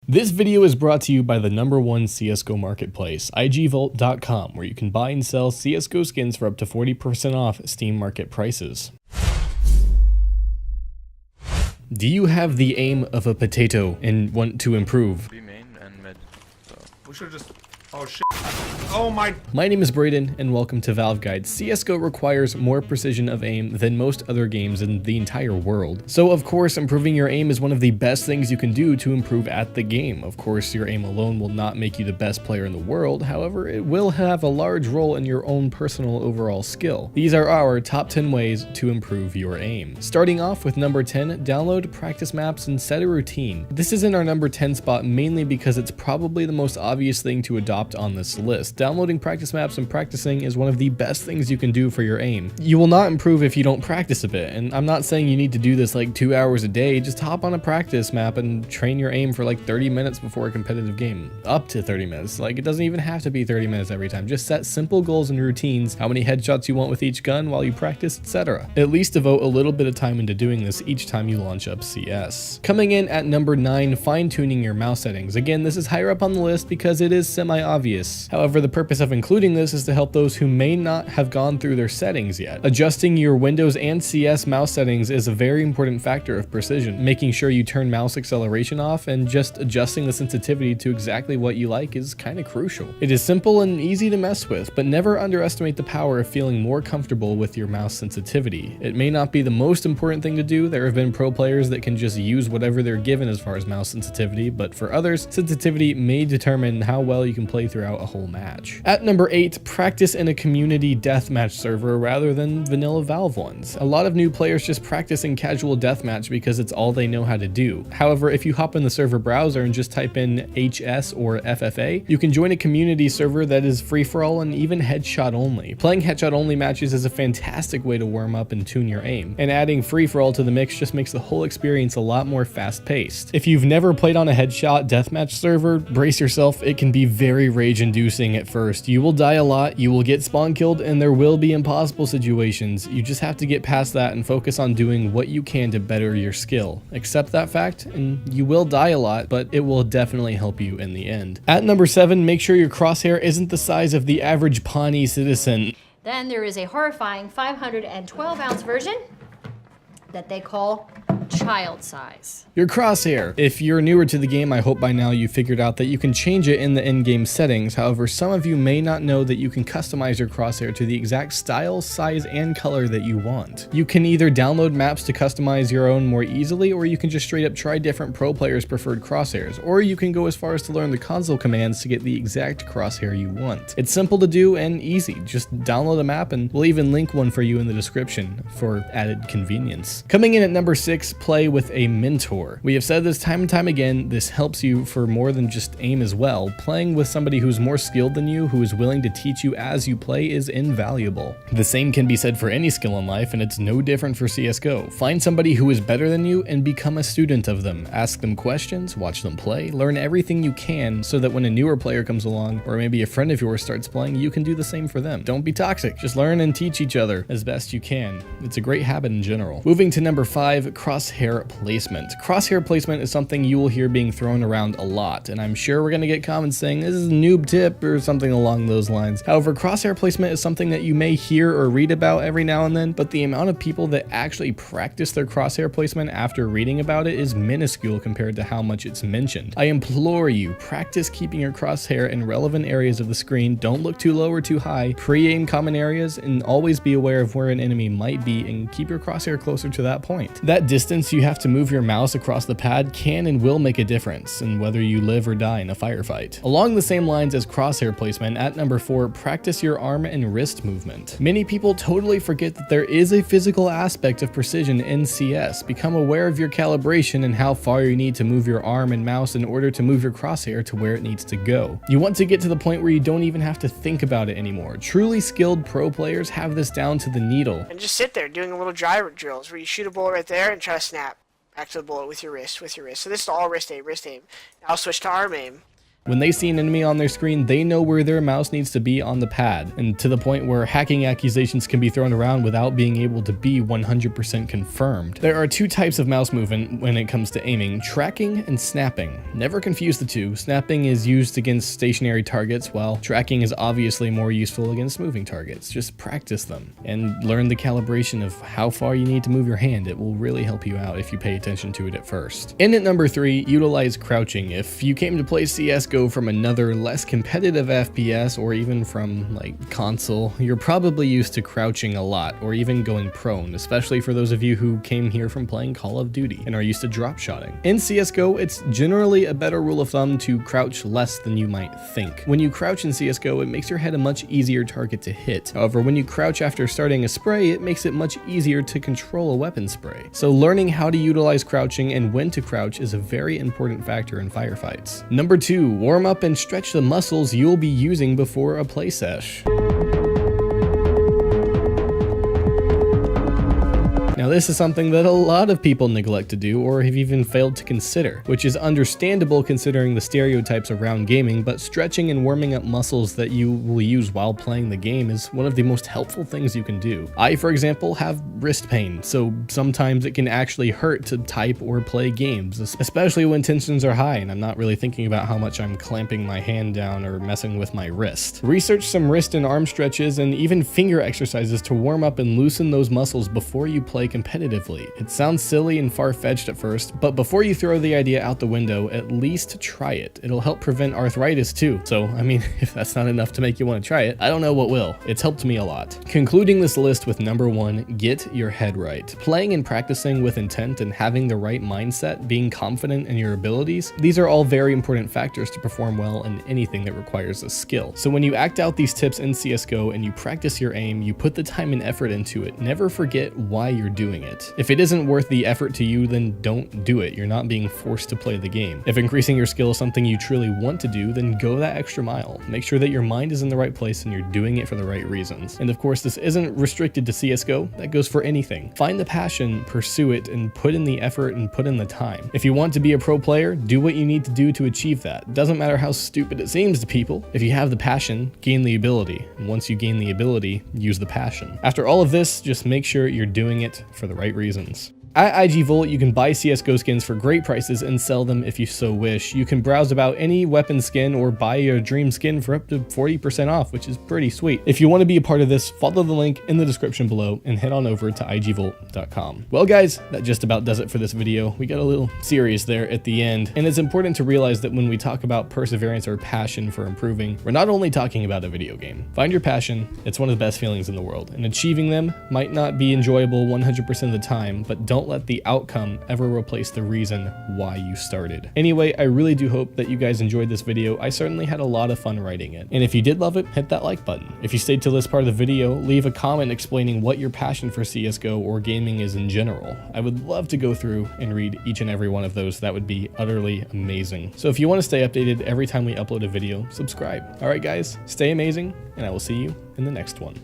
This video is brought to you by the #1 CSGO marketplace, igvault.com, where you can buy and sell CSGO skins for up to 40% off Steam market prices. Do you have the aim of a potato and want to improve? B main and mid. So. We should just. Oh shit. Oh my. My name is Braden, and welcome to Valve Guide. CSGO requires more precision of aim than most other games in the entire world. So of course, improving your aim is one of the best things you can do to improve at the game. Of course, your aim alone will not make you the best player in the world. However, it will have a large role in your own personal overall skill. These are our top 10 ways to improve your aim. Starting off with number 10, download practice maps and set a routine. This is in our number 10 spot mainly because it's probably the most obvious thing to adopt on this list. Downloading practice maps and practicing is one of the best things you can do for your aim. You will not improve if you don't practice a bit, and I'm not saying you need to do this like 2 hours a day. Just hop on a practice map and train your aim for like 30 minutes before a competitive game. Up to 30 minutes. Like, it doesn't even have to be 30 minutes every time. Just set simple goals and routines, how many headshots you want with each gun while you practice, etc. At least devote a little bit of time into doing this each time you launch up CS. Coming in at number 9, fine-tuning your mouse settings. Again, this is higher up on the list because it is semi-obvious. However, the purpose of including this is to help those who may not have gone through their settings yet. Adjusting your Windows and CS mouse settings is a very important factor of precision. Making sure you turn mouse acceleration off and just adjusting the sensitivity to exactly what you like is kind of crucial. It is simple and easy to mess with, but never underestimate the power of feeling more comfortable with your mouse sensitivity. It may not be the most important thing to do. There have been pro players that can just use whatever they're given as far as mouse sensitivity, but for others, sensitivity may determine how well you can play throughout a whole match. At number 8, practice in a community deathmatch server rather than vanilla Valve ones. A lot of new players just practice in casual deathmatch because it's all they know how to do. However, if you hop in the server browser and just type in HS or FFA, you can join a community server that is free-for-all and even headshot only. Playing headshot only matches is a fantastic way to warm up and tune your aim, and adding free-for-all to the mix just makes the whole experience a lot more fast-paced. If you've never played on a headshot deathmatch server, brace yourself, it can be very rage-inducing at first. You will die a lot, you will get spawn killed, and there will be impossible situations. You just have to get past that and focus on doing what you can to better your skill. Accept that fact, and you will die a lot, but it will definitely help you in the end. At number 7, make sure your crosshair isn't the size of the average Pawnee citizen. Then there is a horrifying 512-ounce version that they call child size. Your crosshair. If you're newer to the game, I hope by now you figured out that you can change it in the in-game settings. However, some of you may not know that you can customize your crosshair to the exact style, size, and color that you want. You can either download maps to customize your own more easily, or you can just straight up try different pro players' preferred crosshairs, or you can go as far as to learn the console commands to get the exact crosshair you want. It's simple to do and easy. Just download a map, and we'll even link one for you in the description for added convenience. Coming in at number 6, play with a mentor. We have said this time and time again, this helps you for more than just aim as well. Playing with somebody who's more skilled than you, who is willing to teach you as you play, is invaluable. The same can be said for any skill in life, and it's no different for CSGO. Find somebody who is better than you and become a student of them. Ask them questions, watch them play, learn everything you can so that when a newer player comes along, or maybe a friend of yours starts playing, you can do the same for them. Don't be toxic, just learn and teach each other as best you can. It's a great habit in general. Moving to number 5, crosshair placement. Crosshair placement is something you will hear being thrown around a lot, and I'm sure we're going to get comments saying this is a noob tip or something along those lines. However, crosshair placement is something that you may hear or read about every now and then, but the amount of people that actually practice their crosshair placement after reading about it is minuscule compared to how much it's mentioned. I implore you, practice keeping your crosshair in relevant areas of the screen. Don't look too low or too high. Pre-aim common areas, and always be aware of where an enemy might be and keep your crosshair closer to that point. That distance you have to move your mouse across the pad can and will make a difference in whether you live or die in a firefight. Along the same lines as crosshair placement, at number 4, practice your arm and wrist movement. Many people totally forget that there is a physical aspect of precision in CS. Become aware of your calibration and how far you need to move your arm and mouse in order to move your crosshair to where it needs to go. You want to get to the point where you don't even have to think about it anymore. Truly skilled pro players have this down to the needle. And just sit there doing a little gyro drills where you shoot a bullet right there and try to snap back to the bullet with your wrist, So this is all wrist aim. Now I'll switch to arm aim. When they see an enemy on their screen, they know where their mouse needs to be on the pad, and to the point where hacking accusations can be thrown around without being able to be 100% confirmed. There are two types of mouse movement when it comes to aiming: tracking and snapping. Never confuse the two. Snapping is used against stationary targets, while tracking is obviously more useful against moving targets. Just practice them and learn the calibration of how far you need to move your hand. It will really help you out if you pay attention to it at first. And at number 3, utilize crouching. If you came to play CsGo from another less competitive FPS or even from like console, you're probably used to crouching a lot or even going prone, especially for those of you who came here from playing Call of Duty and are used to drop shotting. In CsGo, it's generally a better rule of thumb to crouch less than you might think. When you crouch in CsGo, it makes your head a much easier target to hit. However, when you crouch after starting a spray, it makes it much easier to control a weapon spray. So learning how to utilize crouching and when to crouch is a very important factor in firefights. Number 2, warm up and stretch the muscles you'll be using before a play sesh. Now this is something that a lot of people neglect to do or have even failed to consider, which is understandable considering the stereotypes around gaming, but stretching and warming up muscles that you will use while playing the game is one of the most helpful things you can do. I, for example, have wrist pain, so sometimes it can actually hurt to type or play games, especially when tensions are high and I'm not really thinking about how much I'm clamping my hand down or messing with my wrist. Research some wrist and arm stretches and even finger exercises to warm up and loosen those muscles before you play competitively. It sounds silly and far-fetched at first, but before you throw the idea out the window, at least try it. It'll help prevent arthritis too. So, I mean, if that's not enough to make you want to try it, I don't know what will. It's helped me a lot. Concluding this list with number 1, get your head right. Playing and practicing with intent and having the right mindset, being confident in your abilities, these are all very important factors to perform well in anything that requires a skill. So when you act out these tips in CsGo and you practice your aim, you put the time and effort into it, never forget why you're doing it. If it isn't worth the effort to you, then don't do it. You're not being forced to play the game. If increasing your skill is something you truly want to do, then go that extra mile. Make sure that your mind is in the right place and you're doing it for the right reasons. And of course, this isn't restricted to CsGo. That goes for anything. Find the passion, pursue it, and put in the effort and put in the time. If you want to be a pro player, do what you need to do to achieve that. It doesn't matter how stupid it seems to people. If you have the passion, gain the ability. And once you gain the ability, use the passion. After all of this, just make sure you're doing it for the right reasons. At IG Volt, you can buy CsGo skins for great prices and sell them if you so wish. You can browse about any weapon skin or buy your dream skin for up to 40% off, which is pretty sweet. If you want to be a part of this, follow the link in the description below and head on over to igvolt.com. Well guys, that just about does it for this video. We got a little serious there at the end, and it's important to realize that when we talk about perseverance or passion for improving, we're not only talking about a video game. Find your passion. It's one of the best feelings in the world, and achieving them might not be enjoyable 100% of the time, but don't let the outcome ever replace the reason why you started. Anyway, I really do hope that you guys enjoyed this video. I certainly had a lot of fun writing it. And if you did love it, hit that like button. If you stayed till this part of the video, leave a comment explaining what your passion for CsGo or gaming is in general. I would love to go through and read each and every one of those. That would be utterly amazing. So if you want to stay updated every time we upload a video, subscribe. All right, guys, stay amazing, and I will see you in the next one.